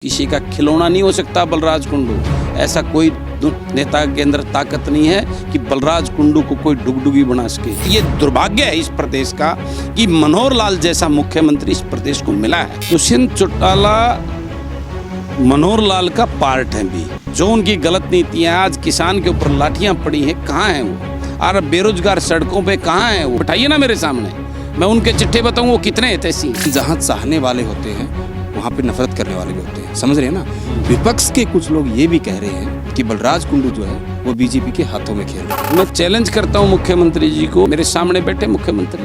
किसी का खिलौना नहीं हो सकता बलराज कुंडू। ऐसा कोई नेता के अंदर ताकत नहीं है कि बलराज कुंडू को कोई डुगडुगी बना सके। ये दुर्भाग्य है इस प्रदेश का कि मनोहर लाल जैसा मुख्यमंत्री इस प्रदेश को मिला है। दुष्यंत चौटाला मनोहर लाल का पार्ट है भी। जो उनकी गलत नीतियां आज किसान के ऊपर लाठियां पड़ी हैं, कहाँ हैं वो? और बेरोजगार सड़कों पे कहाँ हैं वो? बैठाइए ना मेरे सामने, मैं उनके चिट्ठे बताऊं वो कितने ऐसी। जहाँ चाहने वाले होते हैं वहाँ पे नफरत करने वाले भी होते हैं, समझ रहे हैं ना। विपक्ष के कुछ लोग ये भी कह रहे हैं कि बलराज कुंडू जो है वो बीजेपी के हाथों में खेल रहे हैं। मैं चैलेंज करता हूँ मुख्यमंत्री जी को, मेरे सामने बैठे मुख्यमंत्री,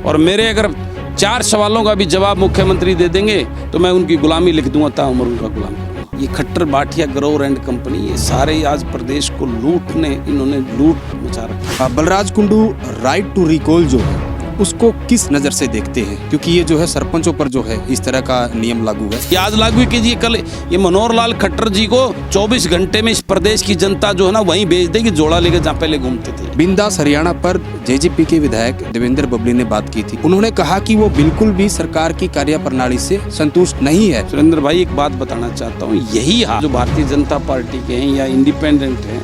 और मेरे अगर 4 सवालों का भी जवाब मुख्यमंत्री दे देंगे तो मैं उनकी गुलामी लिख दूंगा, ताउम्र उनका गुलाम। ये खट्टर बाठिया ग्रोवर एंड कंपनी, ये सारे आज प्रदेश को इन्होंने लूट मचा रखा। Balraj Kundu right to recall जो है उसको किस नज़र से देखते हैं, क्योंकि ये जो है सरपंचों पर जो है इस तरह का नियम लागू है। ये आज लागू कीजिए, कल ये मनोहर लाल खट्टर जी को 24 घंटे में इस प्रदेश की जनता जो है ना वहीं भेज देगी जोड़ा लेकर जहाँ पहले घूमते थे। बिंदास हरियाणा पर जेजेपी के विधायक देवेंद्र बबली ने बात की थी। उन्होंने कहा कि वो बिल्कुल भी सरकार की कार्यप्रणाली से संतुष्ट नहीं है। सुरेंद्र भाई, एक बात बताना चाहता हूँ, यही हाल जो भारतीय जनता पार्टी के हैं या इंडिपेंडेंट हैं,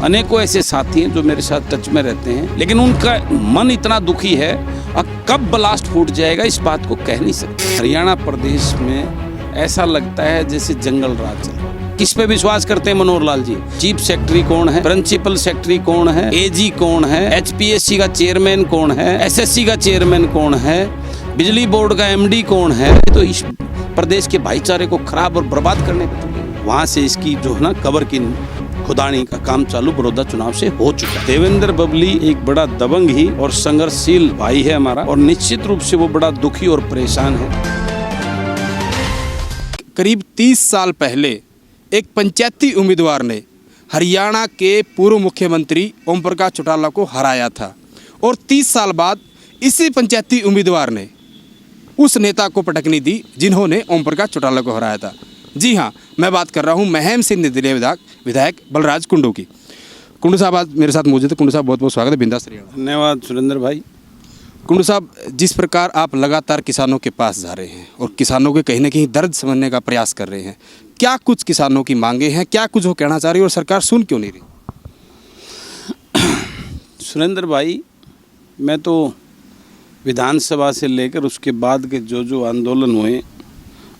अनेकों ऐसे साथी हैं जो मेरे साथ टच में रहते हैं, लेकिन उनका मन इतना दुखी है और कब ब्लास्ट फूट जाएगा इस बात को कह नहीं सकते। हरियाणा प्रदेश में ऐसा लगता है जैसे जंगल राज चल रहा है। किस पे विश्वास करते हैं मनोहर लाल जी? चीफ सेक्रेटरी कौन है, प्रिंसिपल सेक्रेटरी कौन है, एजी कौन है, एचपीएससी का चेयरमैन कौन है, एसएससी का चेयरमैन कौन है, बिजली बोर्ड का एमडी कौन है? तो इस प्रदेश के भाईचारे को खराब और बर्बाद करने पे वहां से इसकी जो है ना कबर की खुदानी का काम चालू बड़ौदा चुनाव से हो चुका है। देवेंद्र बबली एक बड़ा दबंग ही और संघर्षशील भाई है हमारा, और निश्चित रूप से वो बड़ा दुखी और परेशान है। करीब 30 साल पहले एक पंचायती उम्मीदवार ने हरियाणा के पूर्व मुख्यमंत्री ओम प्रकाश चौटाला को हराया था, और 30 साल बाद इसी पंचायती उम्मीदवार ने उस नेता को पटकनी दी जिन्होंने ओम प्रकाश चौटाला को हराया था। जी हाँ, मैं बात कर रहा हूँ महम से निर्दलीय विधायक बलराज कुंडू की। कुंडू साहब आज मेरे साथ मौजूद है। कुंडू साहब बहुत बहुत स्वागत है बिंदास हरियाणा। धन्यवाद सुरेंद्र भाई। कुंडू साहब, जिस प्रकार आप लगातार किसानों के पास जा रहे हैं और किसानों के कहीं ना कहीं दर्द समझने का प्रयास कर रहे हैं, क्या कुछ किसानों की मांगे हैं, क्या कुछ वो कहना चाह रही है और सरकार सुन क्यों नहीं रही? सुरेंद्र भाई, मैं तो विधानसभा से लेकर उसके बाद के जो आंदोलन हुए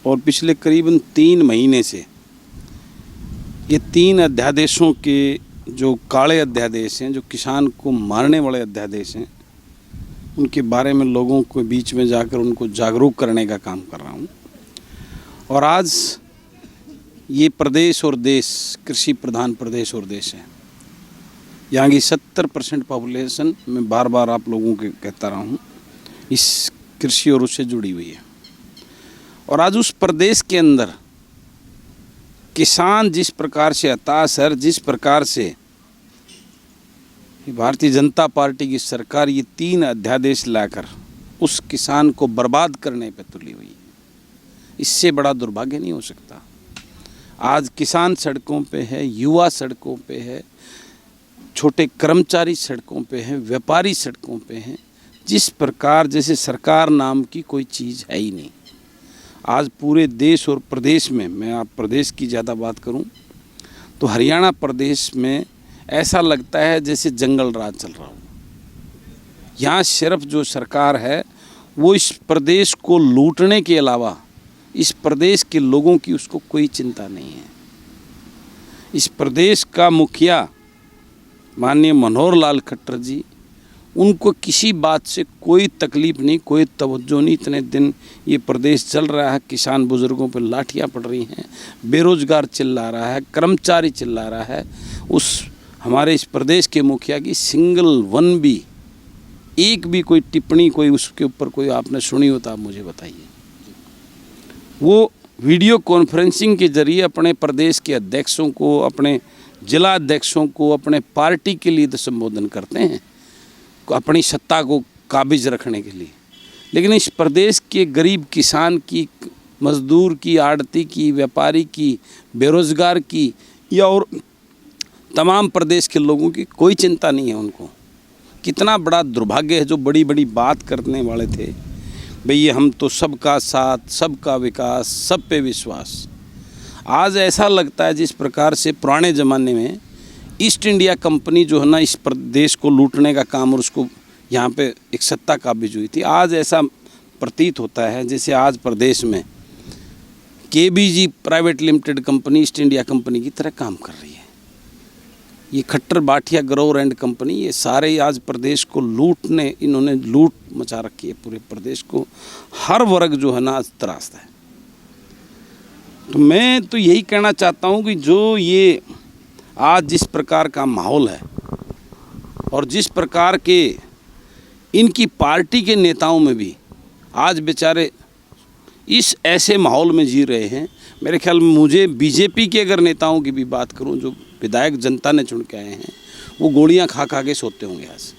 और पिछले करीबन 3 महीने से ये 3 अध्यादेशों के जो काले अध्यादेश हैं, जो किसान को मारने वाले अध्यादेश हैं, उनके बारे में लोगों के बीच में जाकर उनको जागरूक करने का काम कर रहा हूँ। और आज ये प्रदेश और देश कृषि प्रधान प्रदेश और देश है। यहाँ की 70% पॉपुलेशन, मैं बार बार आप लोगों के कहता रहा हूँ, इस कृषि और उससे जुड़ी हुई है। और आज उस प्रदेश के अंदर किसान जिस प्रकार से हताश है, जिस प्रकार से भारतीय जनता पार्टी की सरकार ये 3 अध्यादेश लाकर उस किसान को बर्बाद करने पर तुली हुई है, इससे बड़ा दुर्भाग्य नहीं हो सकता। आज किसान सड़कों पे है, युवा सड़कों पे है, छोटे कर्मचारी सड़कों पे है, व्यापारी सड़कों पे हैं। जिस प्रकार जैसे सरकार नाम की कोई चीज़ है ही नहीं। आज पूरे देश और प्रदेश में, मैं आप प्रदेश की ज़्यादा बात करूं तो हरियाणा प्रदेश में ऐसा लगता है जैसे जंगल राज चल रहा हो। यहाँ सिर्फ जो सरकार है वो इस प्रदेश को लूटने के अलावा इस प्रदेश के लोगों की उसको कोई चिंता नहीं है। इस प्रदेश का मुखिया माननीय मनोहर लाल खट्टर जी, उनको किसी बात से कोई तकलीफ़ नहीं, कोई तवज्जो नहीं। इतने दिन ये प्रदेश चल रहा है, किसान बुज़ुर्गों पर लाठियाँ पड़ रही हैं, बेरोज़गार चिल्ला रहा है, कर्मचारी चिल्ला रहा है। उस हमारे इस प्रदेश के मुखिया की सिंगल वन भी, एक भी कोई टिप्पणी, कोई उसके ऊपर कोई आपने सुनी हो तो आप मुझे बताइए। वो वीडियो कॉन्फ्रेंसिंग के ज़रिए अपने प्रदेश के अध्यक्षों को, अपने जिला अध्यक्षों को, अपने पार्टी के लिए तो संबोधन करते हैं, अपनी सत्ता को काबिज रखने के लिए, लेकिन इस प्रदेश के गरीब किसान की, मजदूर की, आड़ती की, व्यापारी की, बेरोज़गार की या और तमाम प्रदेश के लोगों की कोई चिंता नहीं है उनको। कितना बड़ा दुर्भाग्य है जो बड़ी बड़ी बात करने वाले थे, भई हम तो सबका साथ, सबका विकास, सब पे विश्वास, आज ऐसा लगता है जिस प्रकार से पुराने ज़माने में ईस्ट इंडिया कंपनी जो है ना इस प्रदेश को लूटने का काम और उसको यहाँ पे एक सत्ता काबिज हुई थी, आज ऐसा प्रतीत होता है जैसे आज प्रदेश में KBG private limited company east India company की तरह काम कर रही है। ये खट्टर बाठिया ग्रोवर एंड कंपनी, ये सारे आज प्रदेश को लूटने, इन्होंने लूट मचा रखी है पूरे प्रदेश को। हर वर्ग जो है ना आज त्रासदा है। तो मैं तो यही कहना चाहता हूँ कि जो ये आज जिस प्रकार का माहौल है और जिस प्रकार के इनकी पार्टी के नेताओं में भी आज बेचारे इस ऐसे माहौल में जी रहे हैं। मेरे ख्याल में मुझे बीजेपी के अगर नेताओं की भी बात करूं, जो विधायक जनता ने चुन के आए हैं, वो गोलियां खा खा के सोते होंगे। आज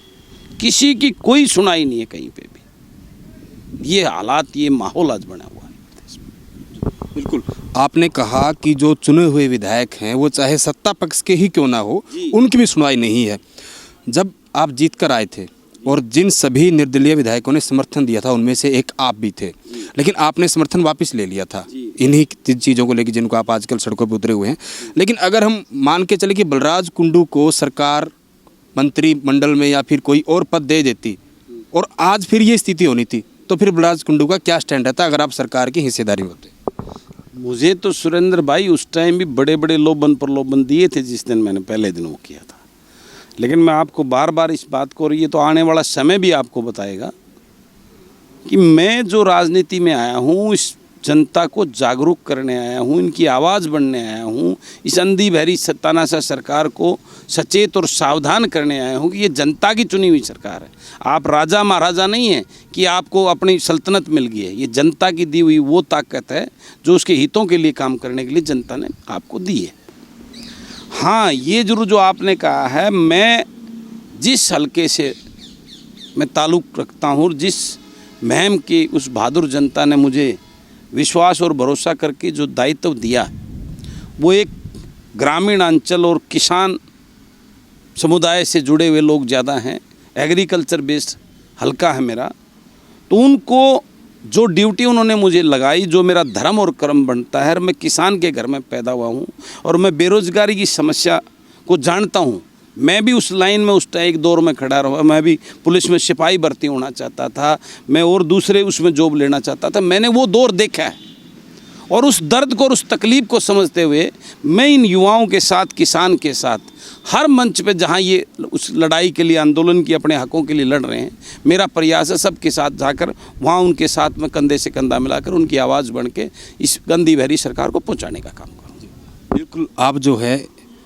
किसी की कोई सुनाई नहीं है कहीं पे भी। ये हालात, ये माहौल आज बना हुआ है। बिल्कुल, आपने कहा कि जो चुने हुए विधायक हैं वो चाहे सत्ता पक्ष के ही क्यों ना हो, उनकी भी सुनवाई नहीं है। जब आप जीत कर आए थे और जिन सभी निर्दलीय विधायकों ने समर्थन दिया था उनमें से एक आप भी थे, लेकिन आपने समर्थन वापस ले लिया था इन्हीं चीज़ों को लेकर जिनको आप आजकल सड़कों पर उतरे हुए हैं। लेकिन अगर हम मान के चले कि बलराज कुंडू को सरकार मंत्रिमंडल में या फिर कोई और पद दे देती और आज फिर ये स्थिति होनी थी, तो फिर बलराज कुंडू का क्या स्टैंड रहता अगर आप सरकार की हिस्सेदारी में होते? मुझे तो सुरेंद्र भाई उस टाइम भी बड़े बड़े लोभन प्रलोभन दिए थे जिस दिन मैंने पहले दिन वो किया था। लेकिन मैं आपको बार बार इस बात को, और ये तो आने वाला समय भी आपको बताएगा कि मैं जो राजनीति में आया हूँ, इस जनता को जागरूक करने आया हूँ, इनकी आवाज़ बनने आया हूँ, इस अंधी बहरी तानाशाह सरकार को सचेत और सावधान करने आया हूँ कि ये जनता की चुनी हुई सरकार है। आप राजा महाराजा नहीं हैं कि आपको अपनी सल्तनत मिल गई है। ये जनता की दी हुई वो ताकत है जो उसके हितों के लिए काम करने के लिए जनता ने आपको दी है। हाँ, ये जरूर जो आपने कहा है, मैं जिस हलके से मैं ताल्लुक़ रखता हूँ, जिस महम की उस बहादुर जनता ने मुझे विश्वास और भरोसा करके जो दायित्व दिया, वो एक ग्रामीण अंचल और किसान समुदाय से जुड़े हुए लोग ज़्यादा हैं। एग्रीकल्चर बेस्ड हलका है मेरा। तो उनको जो ड्यूटी उन्होंने मुझे लगाई, जो मेरा धर्म और कर्म बनता है, मैं किसान के घर में पैदा हुआ हूँ और मैं बेरोज़गारी की समस्या को जानता हूँ। मैं भी उस लाइन में उस एक दौर में खड़ा रहा। मैं भी पुलिस में सिपाही भर्ती होना चाहता था, मैं और दूसरे उसमें जॉब लेना चाहता था। मैंने वो दौर देखा है और उस दर्द को और उस तकलीफ़ को समझते हुए मैं इन युवाओं के साथ, किसान के साथ, हर मंच पे जहाँ ये उस लड़ाई के लिए, आंदोलन की, अपने हकों के लिए लड़ रहे हैं, मेरा प्रयास है सबके साथ जाकर वहाँ उनके साथ में कंधे से कंधा मिलाकर उनकी आवाज़ बन के इस गंदी बहरी सरकार को पहुँचाने का काम करूँगी। बिल्कुल, आप जो है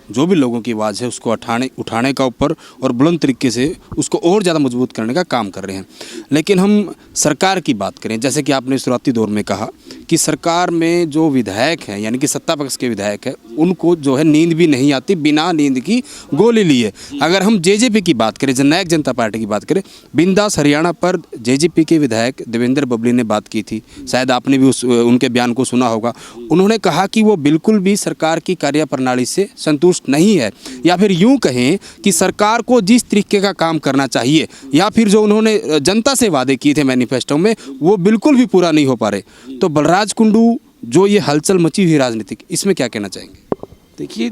जो भी लोगों की आवाज़ है उसको उठाने का ऊपर और बुलंद तरीके से उसको और ज़्यादा मजबूत करने का काम कर रहे हैं। लेकिन हम सरकार की बात करें, जैसे कि आपने शुरुआती दौर में कहा कि सरकार में जो विधायक हैं, यानी कि सत्ता पक्ष के विधायक हैं, उनको जो है नींद भी नहीं आती, बिना नींद की गोली लिए। अगर हम जेजेपी की बात करें, जननायक जनता पार्टी की बात करें, बिंदास हरियाणा पर जेजेपी के विधायक देवेंद्र बबली ने बात की थी, शायद आपने भी उनके बयान को सुना होगा। उन्होंने कहा कि वो बिल्कुल भी सरकार की कार्यप्रणाली से संतुष्ट नहीं है, या फिर यूं कहें कि सरकार को जिस तरीके का काम करना चाहिए या फिर जो उन्होंने जनता से वादे किए थे मैनिफेस्टो में, वो बिल्कुल भी पूरा नहीं हो पा रहे। तो बलराज कुंडू जो ये हलचल मची हुई राजनीतिक, इसमें क्या कहना चाहेंगे? देखिए,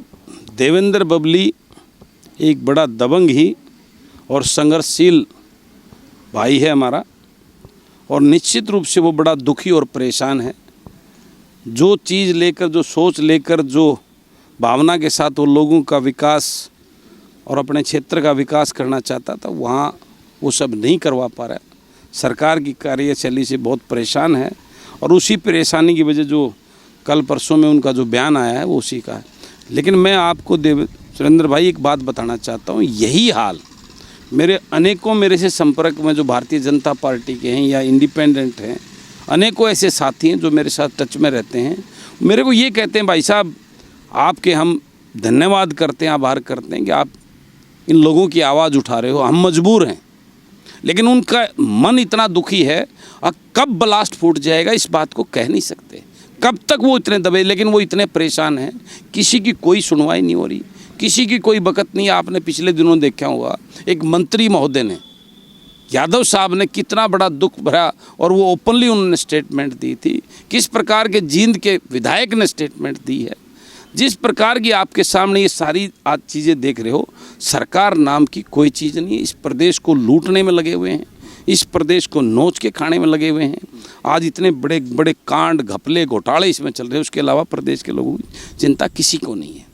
देवेंद्र बबली एक बड़ा दबंग ही और संघर्षशील भाई है हमारा, और निश्चित रूप से वो बड़ा दुखी और परेशान है। जो चीज़ लेकर, जो सोच लेकर, जो भावना के साथ वो लोगों का विकास और अपने क्षेत्र का विकास करना चाहता था, वहाँ वो सब नहीं करवा पा रहा। सरकार की कार्यशैली से बहुत परेशान है और उसी परेशानी की वजह जो कल परसों में उनका जो बयान आया है वो उसी का है। लेकिन मैं आपको सुरेंद्र भाई एक बात बताना चाहता हूँ, यही हाल मेरे से संपर्क में जो भारतीय जनता पार्टी के हैं या इंडिपेंडेंट हैं, अनेकों ऐसे साथी हैं जो मेरे साथ टच में रहते हैं, मेरे को ये कहते हैं, भाई साहब आपके हम धन्यवाद करते हैं, आभार करते हैं कि आप इन लोगों की आवाज़ उठा रहे हो, हम मजबूर हैं। लेकिन उनका मन इतना दुखी है और कब ब्लास्ट फूट जाएगा इस बात को कह नहीं सकते, कब तक वो इतने दबे। लेकिन वो इतने परेशान हैं, किसी की कोई सुनवाई नहीं हो रही, किसी की कोई बकत नहीं। आपने पिछले दिनों देखा होगा, एक मंत्री महोदय ने, यादव साहब ने, कितना बड़ा दुख भरा, और वो ओपनली उन्होंने स्टेटमेंट दी थी, किस प्रकार के जींद के विधायक ने स्टेटमेंट दी है जिस प्रकार की आपके सामने ये सारी आज चीज़ें देख रहे हो, सरकार नाम की कोई चीज़ नहीं है। इस प्रदेश को लूटने में लगे हुए हैं, इस प्रदेश को नोच के खाने में लगे हुए हैं। आज इतने बड़े बड़े कांड घपले घोटाले इसमें चल रहे हैं, उसके अलावा प्रदेश के लोगों की चिंता किसी को नहीं है।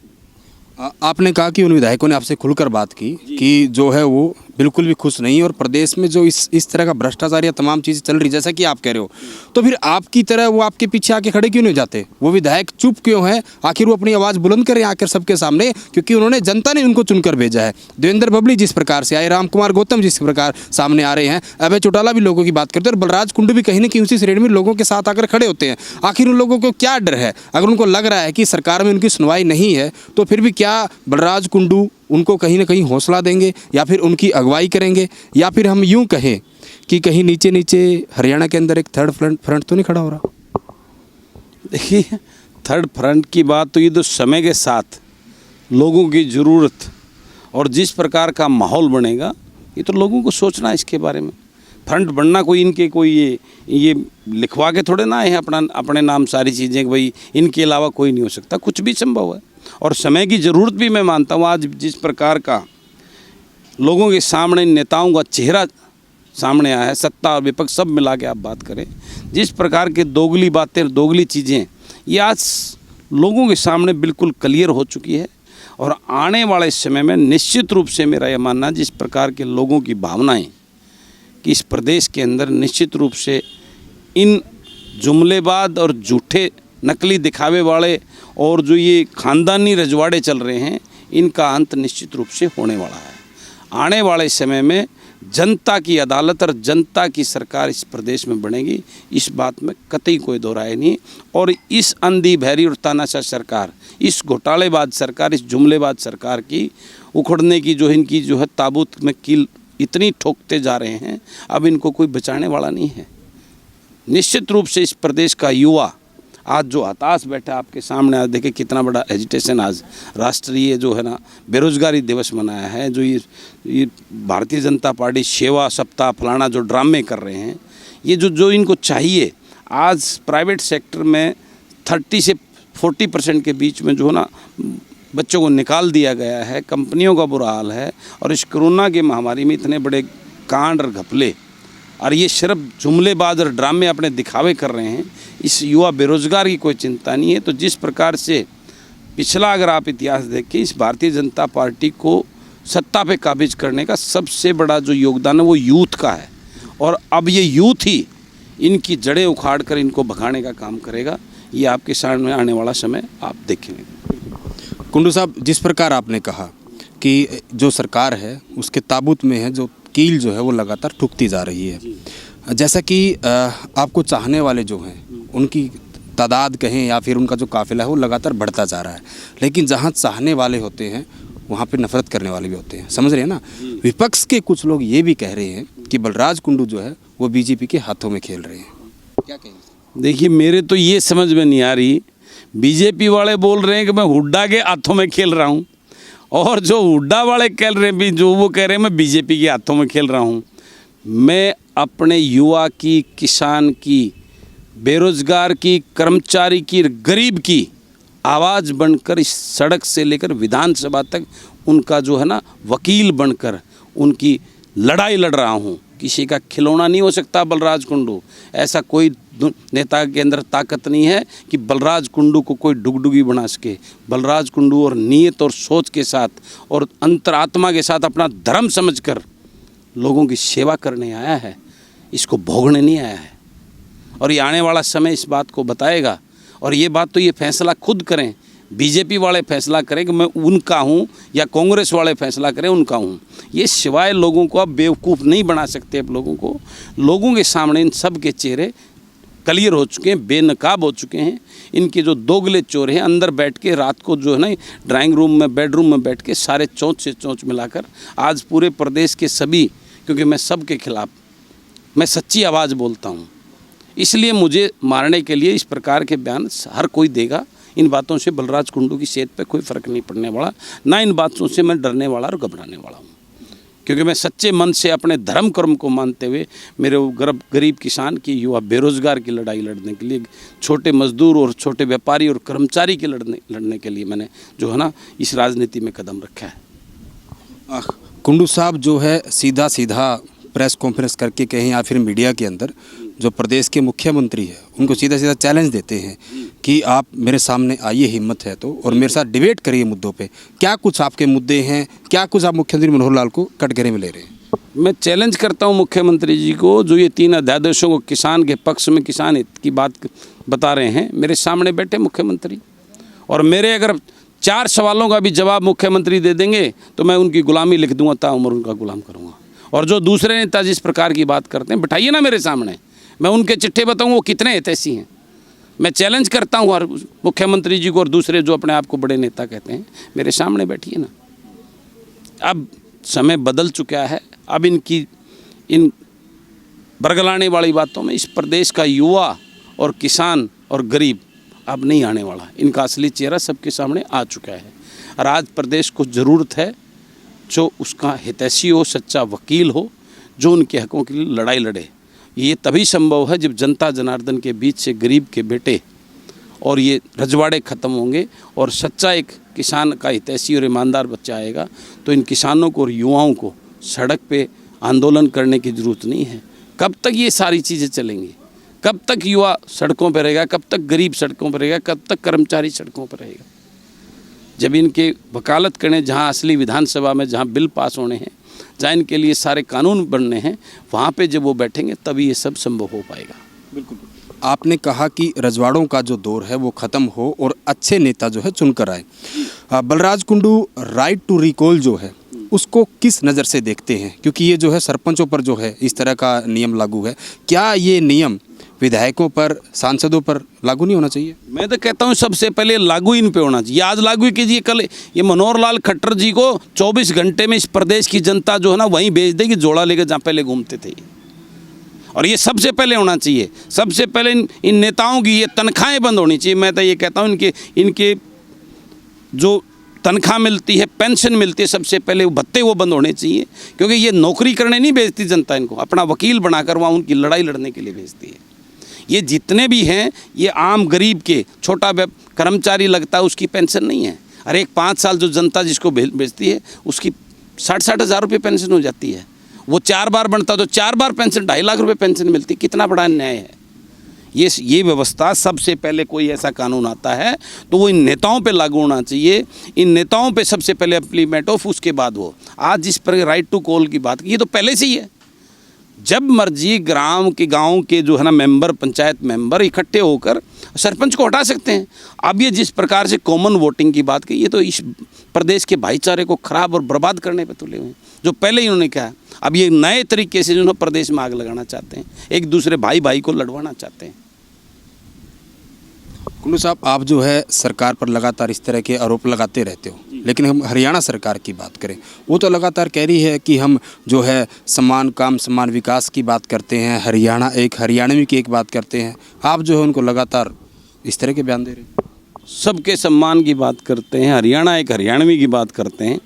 आपने कहा कि उन विधायकों ने आपसे खुलकर बात की कि जो है वो बिल्कुल भी खुश नहीं है और प्रदेश में जो इस तरह का भ्रष्टाचार या तमाम चीज़ें चल रही जैसा कि आप कह रहे हो, तो फिर आपकी तरह वो आपके पीछे आके खड़े क्यों नहीं जाते? वो विधायक चुप क्यों हैं? आखिर वो अपनी आवाज़ बुलंद करें आकर सबके सामने, क्योंकि उन्होंने जनता ने उनको चुनकर भेजा है। देवेंद्र बबली जिस प्रकार से आए, राम कुमार गौतम जिस प्रकार सामने आ रहे हैं, अभय चौटाला भी लोगों की बात करते हैं और बलराज कुंडू भी कहीं ना कहीं उसी श्रेणी में लोगों के साथ आकर खड़े होते हैं। आखिर उन लोगों को क्या डर है? अगर उनको लग रहा है कि सरकार में उनकी सुनवाई नहीं है, तो फिर भी क्या बलराज कुंडू उनको कहीं ना कहीं हौसला देंगे या फिर उनकी अगुवाई करेंगे? या फिर हम यूं कहें कि कहीं नीचे नीचे हरियाणा के अंदर एक थर्ड फ्रंट तो नहीं खड़ा हो रहा? देखिए, थर्ड फ्रंट की बात तो ये तो समय के साथ लोगों की ज़रूरत और जिस प्रकार का माहौल बनेगा, ये तो लोगों को सोचना है इसके बारे में। फ्रंट बनना कोई इनके कोई ये लिखवा के थोड़े ना है अपने नाम सारी चीज़ें कि भाई इनके अलावा कोई नहीं हो सकता। कुछ भी संभव है और समय की ज़रूरत भी मैं मानता हूँ। आज जिस प्रकार का लोगों के सामने नेताओं का चेहरा सामने आया है, सत्ता और विपक्ष सब मिला के आप बात करें, जिस प्रकार के दोगली बातें दोगली चीज़ें ये आज लोगों के सामने बिल्कुल क्लियर हो चुकी है। और आने वाले समय में निश्चित रूप से मेरा यह मानना, जिस प्रकार के लोगों की भावनाएं कि इस प्रदेश के अंदर निश्चित रूप से इन जुमलेबाज और झूठे नकली दिखावे वाले और जो ये ख़ानदानी रजवाड़े चल रहे हैं, इनका अंत निश्चित रूप से होने वाला है। आने वाले समय में जनता की अदालत और जनता की सरकार इस प्रदेश में बनेगी, इस बात में कतई कोई दो राय नहीं। और इस अंधी बहरी और तानाशाह सरकार, इस घोटालेबाज सरकार, इस जुमलेबाज सरकार की उखड़ने की जो इनकी जो है ताबूत में कील इतनी ठोकते जा रहे हैं, अब इनको कोई बचाने वाला नहीं है। निश्चित रूप से इस प्रदेश का युवा आज जो हताश बैठा आपके सामने, आज देखिए कितना बड़ा एजिटेशन, आज राष्ट्रीय जो है ना बेरोजगारी दिवस मनाया है। जो ये भारतीय जनता पार्टी सेवा सप्ताह फलाना जो ड्रामे कर रहे हैं, ये जो इनको चाहिए, आज प्राइवेट सेक्टर में 30 से 40% के बीच में जो है ना बच्चों को निकाल दिया गया है, कंपनियों का बुरा हाल है। और इस कोरोना की महामारी में इतने बड़े कांड और घपले और ये सिर्फ जुमलेबाज और ड्रामे अपने दिखावे कर रहे हैं, इस युवा बेरोजगार की कोई चिंता नहीं है। तो जिस प्रकार से पिछला अगर आप इतिहास देखें, इस भारतीय जनता पार्टी को सत्ता पे काबिज करने का सबसे बड़ा जो योगदान है वो यूथ का है। और अब ये यूथ ही इनकी जड़ें उखाड़ कर इनको भगाने का काम करेगा। ये आपके सामने आने वाला समय आप देखेंगे। कुंडू साहब, जिस प्रकार आपने कहा कि जो सरकार है उसके ताबूत में है, जो कील जो है वो लगातार ठुकती जा रही है, जैसा कि आपको चाहने वाले जो हैं उनकी तादाद कहें या फिर उनका जो काफिला है वो लगातार बढ़ता जा रहा है, लेकिन जहाँ चाहने वाले होते हैं वहाँ पे नफरत करने वाले भी होते हैं, समझ रहे हैं ना? विपक्ष के कुछ लोग ये भी कह रहे हैं कि बलराज कुंडू जो है वो बीजेपी के हाथों में खेल रहे हैं, क्या कहेंगे? देखिए, मेरे तो ये समझ में नहीं आ रही, बीजेपी वाले बोल रहे हैं कि मैं हुड्डा के हाथों में खेल रहा हूँ, और जो हुड्डा वाले कह रहे हैं भी, जो वो कह रहे हैं मैं बीजेपी के हाथों में खेल रहा हूँ। मैं अपने युवा की, किसान की, बेरोजगार की, कर्मचारी की, गरीब की आवाज़ बनकर इस सड़क से लेकर विधानसभा तक उनका जो है ना वकील बनकर उनकी लड़ाई लड़ रहा हूँ। किसी का खिलौना नहीं हो सकता बलराज कुंडू। ऐसा कोई नेता के अंदर ताकत नहीं है कि बलराज कुंडू को कोई डुगडुगी बना सके। बलराज कुंडू और नीयत और सोच के साथ और अंतरात्मा के साथ अपना धर्म समझकर लोगों की सेवा करने आया है, इसको भोगने नहीं आया है। और ये आने वाला समय इस बात को बताएगा। और ये बात तो ये फैसला खुद करें, बीजेपी वाले फैसला करें कि मैं उनका हूँ या कांग्रेस वाले फैसला करें उनका हूँ। ये सिवाय लोगों को अब बेवकूफ़ नहीं बना सकते। अब लोगों के सामने इन सब के चेहरे क्लियर हो चुके हैं, बेनकाब हो चुके हैं। इनके जो दोगले चोर हैं अंदर बैठ के रात को जो है ना ड्राइंग रूम में, बेडरूम में बैठ के सारे चोंच से चोंच मिलाकर आज पूरे प्रदेश के सभी, क्योंकि मैं सब के खिलाफ मैं सच्ची आवाज़ बोलता हूँ, इसलिए मुझे मारने के लिए इस प्रकार के बयान हर कोई देगा। इन बातों से बलराज कुंडू की सेहत पे कोई फ़र्क नहीं पड़ने वाला, ना इन बातों से मैं डरने वाला और घबराने वाला हूँ। क्योंकि मैं सच्चे मन से अपने धर्म कर्म को मानते हुए मेरे वो गरीब किसान की, युवा बेरोजगार की लड़ाई लड़ने के लिए, छोटे मजदूर और छोटे व्यापारी और कर्मचारी के लड़ने के लिए मैंने जो है ना इस राजनीति में कदम रखा है। कुंडू साहब जो है सीधा सीधा प्रेस कॉन्फ्रेंस करके कहें या फिर मीडिया के अंदर जो प्रदेश के मुख्यमंत्री है उनको सीधा सीधा चैलेंज देते हैं कि आप मेरे सामने आइए, हिम्मत है तो, और मेरे साथ डिबेट करिए मुद्दों पे। क्या कुछ आपके मुद्दे हैं, क्या कुछ आप मुख्यमंत्री मनोहर लाल को कटघरे में ले रहे हैं? मैं चैलेंज करता हूं मुख्यमंत्री जी को, जो ये 3 अध्यादेशों को किसान के पक्ष में, किसान हित की बात बता रहे हैं, मेरे सामने बैठे मुख्यमंत्री, और मेरे अगर 4 सवालों का भी जवाब मुख्यमंत्री दे देंगे तो मैं उनकी गुलामी लिख दूंगा, ताउम्र उनका गुलाम करूँगा। और जो दूसरे नेता जिस प्रकार की बात करते हैं, बिठाइए ना मेरे सामने, मैं उनके चिट्ठे बताऊँ वो कितने हितैषी हैं। मैं चैलेंज करता हूँ और मुख्यमंत्री जी को और दूसरे जो अपने आप को बड़े नेता कहते हैं, मेरे सामने बैठिए ना। अब समय बदल चुका है, अब इन बरगलाने वाली बातों में इस प्रदेश का युवा और किसान और गरीब अब नहीं आने वाला। इनका असली चेहरा सबके सामने आ चुका है और आज प्रदेश को ज़रूरत है जो उसका हितैषी हो, सच्चा वकील हो, जो उनके हकों के लिए लड़ाई लड़े। ये तभी संभव है जब जनता जनार्दन के बीच से गरीब के बेटे और ये रजवाड़े ख़त्म होंगे और सच्चा एक किसान का हितैषी और ईमानदार बच्चा आएगा। तो इन किसानों को और युवाओं को सड़क पे आंदोलन करने की ज़रूरत नहीं है। कब तक ये सारी चीज़ें चलेंगी? कब तक युवा सड़कों पर रहेगा? कब तक गरीब सड़कों पर रहेगा? कब तक कर्मचारी सड़कों पर रहेगा? जब इनके वकालत करने, जहाँ असली विधानसभा में जहाँ बिल पास होने हैं, जहाँ इनके लिए सारे कानून बनने हैं, वहाँ पे जब वो बैठेंगे तभी ये सब संभव हो पाएगा। बिल्कुल। आपने कहा कि रजवाड़ों का जो दौर है वो ख़त्म हो और अच्छे नेता जो है चुनकर आए। Balraj Kundu right to recall जो है उसको किस नज़र से देखते हैं? क्योंकि ये जो है सरपंचों पर जो है इस तरह का नियम लागू है, क्या ये नियम विधायकों पर, सांसदों पर लागू नहीं होना चाहिए? मैं तो कहता हूँ सबसे पहले लागू इन पे होना चाहिए। आज लागू कीजिए, कल ये मनोहर लाल खट्टर जी को 24 घंटे में इस प्रदेश की जनता जो है ना वहीं भेज देगी, जोड़ा लेकर जहाँ पहले घूमते थे। और ये सबसे पहले होना चाहिए। सबसे पहले इन नेताओं की ये तनख्वाहें बंद होनी चाहिए। मैं तो ये कहता हूँ इनके जो तनख्वाह मिलती है, पेंशन मिलती है, सबसे पहले वो भत्ते वो बंद होने चाहिए। क्योंकि ये नौकरी करने नहीं भेजती जनता इनको, अपना वकील बनाकर वहाँ उनकी लड़ाई लड़ने के लिए भेजती है। ये जितने भी हैं ये आम गरीब के, छोटा कर्मचारी लगता है उसकी पेंशन नहीं है। अरे एक 5 साल जो जनता जिसको भेजती है उसकी 60-60 हज़ार रुपये पेंशन हो जाती है। वो 4 बार बनता तो 4 बार पेंशन, 2.5 लाख रुपये पेंशन मिलती। कितना बड़ा न्याय है ये व्यवस्था। सबसे पहले कोई ऐसा कानून आता है तो वो इन नेताओं पे लागू होना चाहिए। इन नेताओं पे सबसे पहले इम्प्लीमेंट हो, उसके बाद हो। आज जिस पर राइट टू कॉल की बात की, ये तो पहले से ही है। जब मर्जी गांव के जो है ना मेंबर, पंचायत मेंबर इकट्ठे होकर सरपंच को हटा सकते हैं। अब ये जिस प्रकार से कॉमन वोटिंग की बात की, ये तो इस प्रदेश के भाईचारे को खराब और बर्बाद करने पे तुले हुए हैं, जो पहले ही उन्होंने कहा। अब ये नए तरीके से जो प्रदेश में आग लगाना चाहते हैं, एक दूसरे भाई को लड़वाना चाहते हैं। कुंडू साहब, आप जो है सरकार पर लगातार इस तरह के आरोप लगाते रहते हो, लेकिन हम हरियाणा सरकार की बात करें, वो तो लगातार कह रही है कि हम जो है समान काम समान विकास की बात करते हैं, हरियाणा एक हरियाणवी की एक बात करते हैं। आप जो है उनको लगातार इस तरह के बयान दे रहे हैं। सबके सम्मान की बात करते हैं, हरियाणा एक हरियाणवी की बात करते हैं।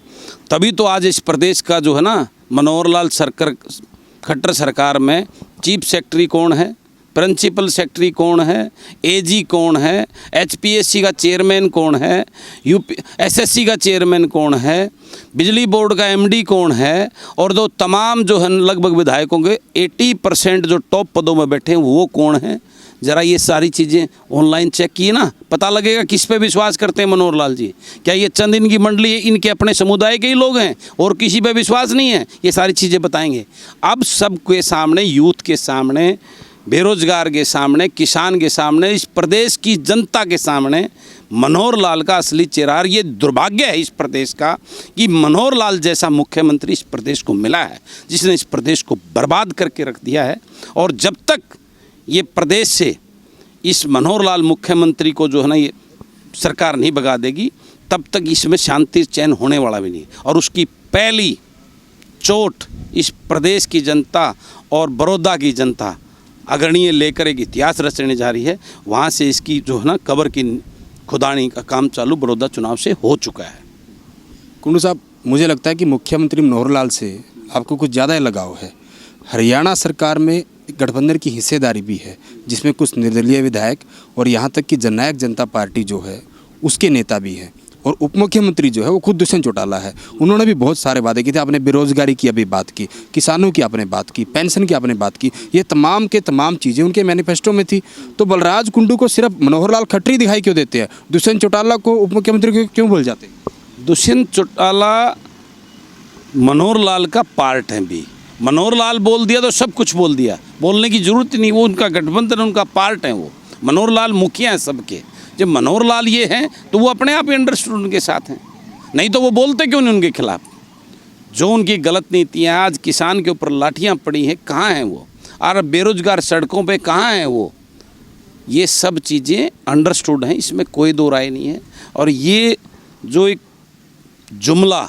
तभी तो आज इस प्रदेश का जो है ना मनोहर लाल खट्टर सरकार में चीफ सेक्रेटरी कौन है, प्रिंसिपल सेक्रेटरी कौन है, एजी कौन है, एचपीएससी का चेयरमैन कौन है, एसएससी का चेयरमैन कौन है, बिजली बोर्ड का एमडी कौन है, और जो तमाम जो है लगभग विधायकों के 80% जो टॉप पदों में बैठे हैं वो कौन है। ज़रा ये सारी चीज़ें ऑनलाइन चेक किए ना, पता लगेगा किस पे विश्वास करते हैं मनोहर लाल जी। क्या ये चंद इनकी मंडली है, इनके अपने समुदाय के ही लोग हैं और किसी पे विश्वास नहीं है? ये सारी चीज़ें बताएंगे। अब सबके सामने, यूथ के सामने, बेरोजगार के सामने, किसान के सामने, इस प्रदेश की जनता के सामने मनोहर लाल का असली चेहरा। ये दुर्भाग्य है इस प्रदेश का कि मनोहर लाल जैसा मुख्यमंत्री इस प्रदेश को मिला है, जिसने इस प्रदेश को बर्बाद करके रख दिया है। और जब तक ये प्रदेश से इस मनोहर लाल मुख्यमंत्री को जो है ना ये सरकार नहीं भगा देगी, तब तक इसमें शांति चैन होने वाला भी नहीं। और उसकी पहली चोट इस प्रदेश की जनता और बड़ौदा की जनता अग्रणीय लेकर एक इतिहास रचने जा रही है। वहाँ से इसकी जो है ना कब्र की खुदानी का काम चालू बड़ौदा चुनाव से हो चुका है। कुंडू साहब, मुझे लगता है कि मुख्यमंत्री मनोहर लाल से आपको कुछ ज़्यादा ही लगाव है। हरियाणा सरकार में गठबंधन की हिस्सेदारी भी है, जिसमें कुछ निर्दलीय विधायक और यहाँ तक कि जननायक जनता पार्टी जो है उसके नेता भी हैं, और उप मुख्यमंत्री जो है वो खुद दुष्यंत चौटाला है। उन्होंने भी बहुत सारे वादे किए थे। आपने बेरोजगारी की अभी बात की, किसानों की आपने बात की, पेंशन की आपने बात की, ये तमाम के तमाम चीज़ें उनके मैनिफेस्टो में थी। तो बलराज कुंडू को सिर्फ मनोहर लाल खट्टर दिखाई क्यों देते हैं, दुष्यंत चौटाला को उप मुख्यमंत्री को क्यों भूल जाते हैं? दुष्यंत चौटाला मनोहर लाल का पार्ट है भी। मनोहर लाल बोल दिया तो सब कुछ बोल दिया, बोलने की जरूरत नहीं। वो उनका गठबंधन, उनका पार्ट है। वो मनोहर लाल मुखिया हैं सबके। जब मनोहर लाल ये हैं तो वो अपने आप ही अंडरस्टूड उनके साथ हैं, नहीं तो वो बोलते क्यों नहीं उनके खिलाफ। जो उनकी गलत नीतियाँ, आज किसान के ऊपर लाठियाँ पड़ी हैं, कहाँ हैं वो? और बेरोजगार सड़कों पे कहाँ हैं वो? ये सब चीज़ें अंडरस्टूड हैं, इसमें कोई दो राय नहीं है। और ये जो एक जुमला,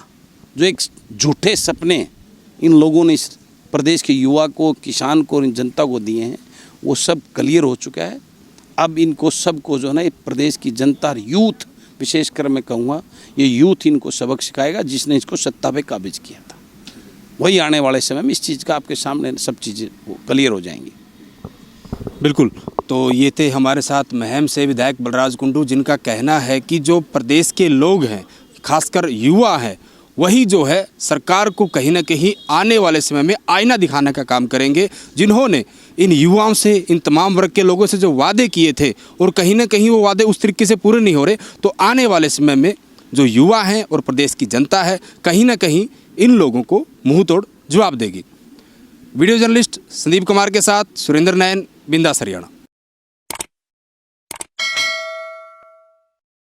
जो एक झूठे सपने इन लोगों ने इस प्रदेश के युवा को, किसान को, इन जनता को दिए हैं, वो सब क्लियर हो चुका है। अब इनको सबको जो है ना, ये प्रदेश की जनता, यूथ विशेषकर मैं कहूँगा, ये यूथ इनको सबक सिखाएगा जिसने इसको सत्ता पे काबिज किया था। वही आने वाले समय में इस चीज़ का आपके सामने सब चीज़ें क्लियर हो जाएंगी। बिल्कुल। तो ये थे हमारे साथ महम से विधायक बलराज कुंडू, जिनका कहना है कि जो प्रदेश के लोग हैं, खासकर युवा हैं, वही जो है सरकार को कहीं ना कहीं आने वाले समय में आईना दिखाने का काम करेंगे। जिन्होंने इन युवाओं से, इन तमाम वर्ग के लोगों से जो वादे किए थे और कहीं ना कहीं वो वादे उस तरीके से पूरे नहीं हो रहे, तो आने वाले समय में जो युवा हैं और प्रदेश की जनता है, कहीं ना कहीं इन लोगों को मुंह तोड़ जवाब देगी। वीडियो जर्नलिस्ट संदीप कुमार के साथ सुरेंद्र नयन, बिंदास हरियाणा।